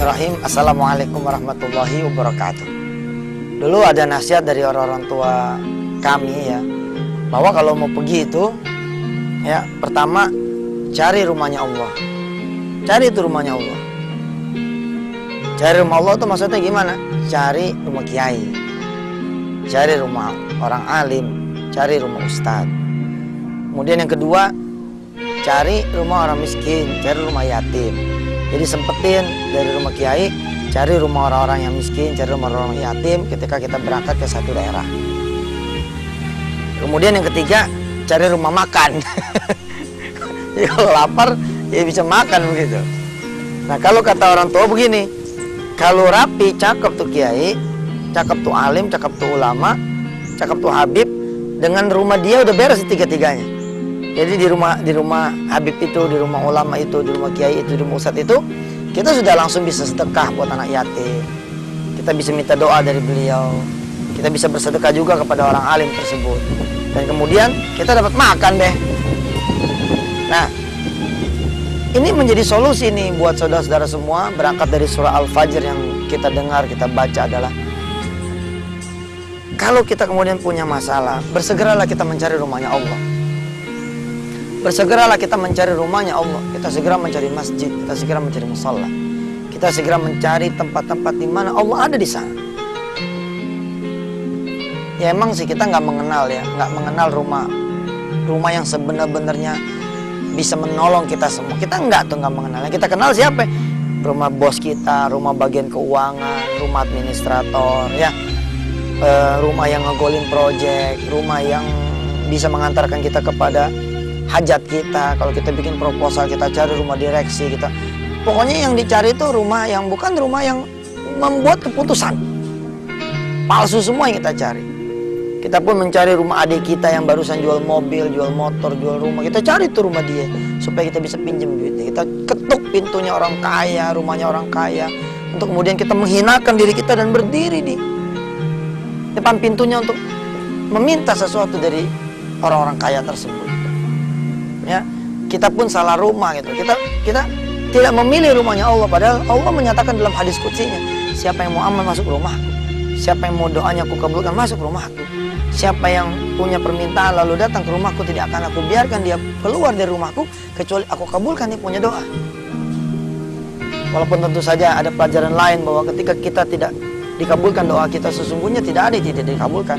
Bismillahirrahmanirrahim. Assalamualaikum warahmatullahi wabarakatuh. Dulu ada nasihat dari orang-orang tua kami ya, bahwa kalau mau pergi itu ya, pertama cari rumahnya Allah. Cari itu rumahnya Allah. Cari rumah Allah itu maksudnya gimana? Cari rumah kiai, cari rumah orang alim, cari rumah ustadz. Kemudian yang kedua, cari rumah orang miskin, cari rumah yatim. Jadi sempetin dari rumah kiai, cari rumah orang-orang yang miskin, cari rumah orang yatim ketika kita berangkat ke satu daerah. Kemudian yang ketiga, cari rumah makan. Jadi kalau lapar, ya bisa makan begitu. Nah kalau kata orang tua begini, kalau rapi, cakep tuh kiai, cakep tuh alim, cakep tuh ulama, cakep tuh habib, dengan rumah dia udah beres tiga-tiganya. Jadi di rumah habib itu, di rumah ulama itu, di rumah kiai itu, di rumah ustadz itu, kita sudah langsung bisa sedekah buat anak yatim. Kita bisa minta doa dari beliau. Kita bisa bersedekah juga kepada orang alim tersebut. Dan kemudian kita dapat makan deh. Nah, ini menjadi solusi nih buat saudara-saudara semua. Berangkat dari surah Al-Fajr yang kita dengar, kita baca adalah, kalau kita kemudian punya masalah, bersegeralah kita mencari rumahnya Allah. Bersegeralah kita mencari rumahnya Allah. Kita segera mencari masjid, kita segera mencari musalla. Kita segera mencari tempat-tempat di mana Allah ada di sana. Ya emang sih kita nggak mengenal ya, nggak mengenal rumah yang sebenar-benarnya bisa menolong kita semua. Kita nggak mengenal. Yang kita kenal siapa? Rumah bos kita, rumah bagian keuangan, rumah administrator, ya, rumah yang ngegolin project, rumah yang bisa mengantarkan kita kepada hajat kita. Kalau kita bikin proposal, kita cari rumah direksi kita. Pokoknya yang dicari itu rumah yang bukan rumah yang membuat keputusan. Palsu semua yang kita cari. Kita pun mencari rumah adik kita yang barusan jual mobil, jual motor, jual rumah. Kita cari tuh rumah dia supaya kita bisa pinjam duitnya. Kita ketuk pintunya orang kaya, rumahnya orang kaya, untuk kemudian kita menghinakan diri kita dan berdiri di depan pintunya untuk meminta sesuatu dari orang-orang kaya tersebut. Ya, kita pun salah rumah gitu. Kita tidak memilih rumahnya Allah, padahal Allah menyatakan dalam hadis qudsinya, siapa yang mau amal masuk rumahku, siapa yang mau doanya aku kabulkan masuk rumahku, siapa yang punya permintaan lalu datang ke rumahku, tidak akan aku biarkan dia keluar dari rumahku kecuali aku kabulkan dia punya doa. Walaupun tentu saja ada pelajaran lain bahwa ketika kita tidak dikabulkan doa kita, sesungguhnya tidak ada yang tidak dikabulkan.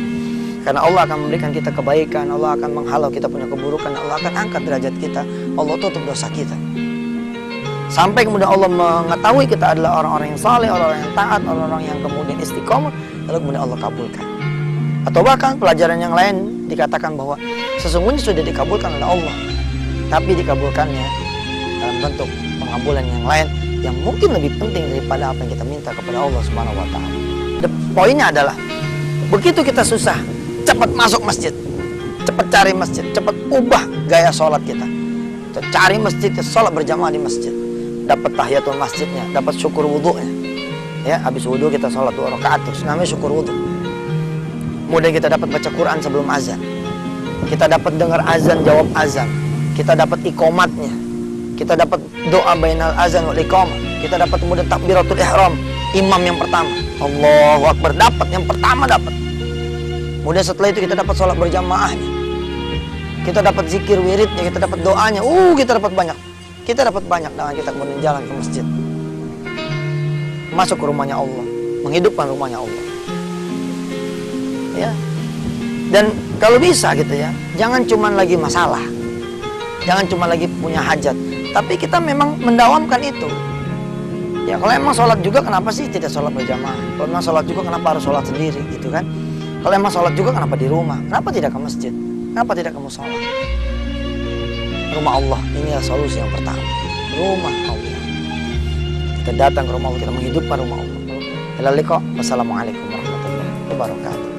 Karena Allah akan memberikan kita kebaikan, Allah akan menghalau kita punya keburukan, Allah akan angkat derajat kita, Allah tutup dosa kita. Sampai kemudian Allah mengetahui kita adalah orang-orang yang saleh, orang-orang yang taat, orang-orang yang kemudian istiqomah, lalu kemudian Allah kabulkan. Atau bahkan pelajaran yang lain dikatakan bahwa sesungguhnya sudah dikabulkan oleh Allah, tapi dikabulkannya dalam bentuk pengabulan yang lain yang mungkin lebih penting daripada apa yang kita minta kepada Allah Subhanahu wa taala. Poinnya adalah, begitu kita susah, cepat masuk masjid, cepat cari masjid, cepat ubah gaya sholat kita. Kita cari masjid, kita sholat berjamaah di masjid, dapat tahiyatul masjidnya, dapat syukur wudhunya. Ya, habis wudhu kita sholat 2 rakaat, terus namanya syukur wudhu. Kemudian kita dapat baca Quran sebelum azan, kita dapat dengar azan, jawab azan, kita dapat iqomatnya, kita dapat doa bainal azan wal iqamah, kita dapat kemudian takbiratul ihram, imam yang pertama, Allahu Akbar, dapat yang pertama dapat. Kemudian setelah itu kita dapat sholat berjamaahnya, kita dapat zikir wiridnya, kita dapat doanya, kita dapat banyak. Kita dapat banyak dengan kita kemudian jalan ke masjid, masuk ke rumahnya Allah, menghidupkan rumahnya Allah. Ya, dan kalau bisa gitu ya, jangan cuma lagi masalah, jangan cuma lagi punya hajat, tapi kita memang mendawamkan itu. Ya kalau emang sholat juga, kenapa sih tidak sholat berjamaah? Kalau emang sholat juga, kenapa harus sholat sendiri gitu kan? Kalau emang sholat juga, kenapa di rumah? Kenapa tidak ke masjid? Kenapa tidak kamu sholat? Rumah Allah, inilah solusi yang pertama. Rumah Allah. Kita datang ke rumah Allah, kita menghidupkan rumah Allah. Wassalamualaikum warahmatullahi wabarakatuh.